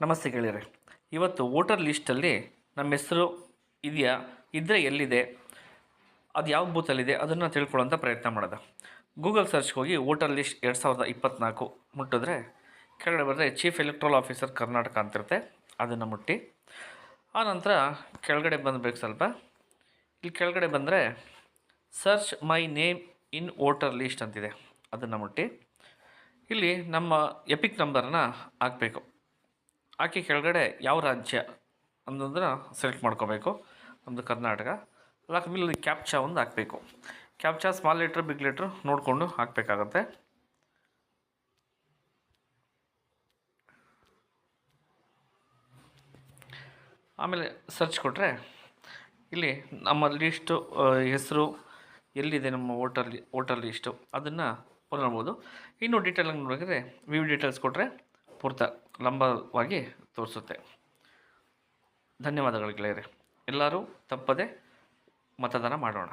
ನಮಸ್ತೆ ಗೆಳೆಯರೆ. ಇವತ್ತು ವೋಟರ್ ಲಿಸ್ಟಲ್ಲಿ ನಮ್ಮ ಹೆಸರು ಇದೆಯಾ, ಇದ್ದರೆ ಎಲ್ಲಿದೆ, ಅದು ಯಾವ ಬೂತಲ್ಲಿದೆ ಅದನ್ನು ತಿಳ್ಕೊಳ್ಳೋಂಥ ಪ್ರಯತ್ನ ಮಾಡೋದ. ಗೂಗಲ್ ಸರ್ಚ್ಗೆ ಹೋಗಿ ವೋಟರ್ ಲಿಸ್ಟ್ 2024 ಮುಟ್ಟಿದ್ರೆ ಕೆಳಗಡೆ ಬರೆದ್ರೆ ಚೀಫ್ ಎಲೆಕ್ಟ್ರಲ್ ಆಫೀಸರ್ ಕರ್ನಾಟಕ ಅಂತಿರುತ್ತೆ, ಅದನ್ನು ಮುಟ್ಟಿ ಆನಂತರ ಕೆಳಗಡೆ ಬಂದಬೇಕು. ಸ್ವಲ್ಪ ಇಲ್ಲಿ ಕೆಳಗಡೆ ಬಂದರೆ search my name in voter list ಅಂತಿದೆ, ಅದನ್ನು ಮುಟ್ಟಿ ಇಲ್ಲಿ ನಮ್ಮ ಎಪಿಕ್ ನಂಬರನ್ನ ಹಾಕಬೇಕು. ಹಾಕಿ ಕೆಳಗಡೆ ಯಾವ ರಾಜ್ಯ ಅನ್ನೋದನ್ನು ಸೆಲೆಕ್ಟ್ ಮಾಡ್ಕೋಬೇಕು. ನಮ್ಮದು ಕರ್ನಾಟಕ. ಅದಾದ್ಮೇಲೆ ಇಲ್ಲಿ ಕ್ಯಾಪ್ಚಾ ಒಂದು ಹಾಕಬೇಕು. Captcha small letter big letter ನೋಡಿಕೊಂಡು ಹಾಕಬೇಕಾಗತ್ತೆ. ಆಮೇಲೆ ಸರ್ಚ್ ಕೊಟ್ಟರೆ ಇಲ್ಲಿ ನಮ್ಮ ಲಿಸ್ಟು ಹೆಸರು ಎಲ್ಲಿದೆ, ನಮ್ಮ ವೋಟರ್ ಲಿಸ್ಟು ಅದನ್ನು ನೋಡ್ಬೋದು. ಇನ್ನೂ ಡೀಟೇಲಾಗಿ ನೋಡಿದ್ರೆ ವ್ಯೂ ಡೀಟೇಲ್ಸ್ ಕೊಟ್ಟರೆ ಪೂರ್ತಿ ಲಂಬವಾಗಿ ತೋರಿಸುತ್ತೆ. ಧನ್ಯವಾದಗಳು ಗೆಳೆಯರೆ. ಎಲ್ಲರೂ ತಪ್ಪದೆ ಮತದಾನ ಮಾಡೋಣ.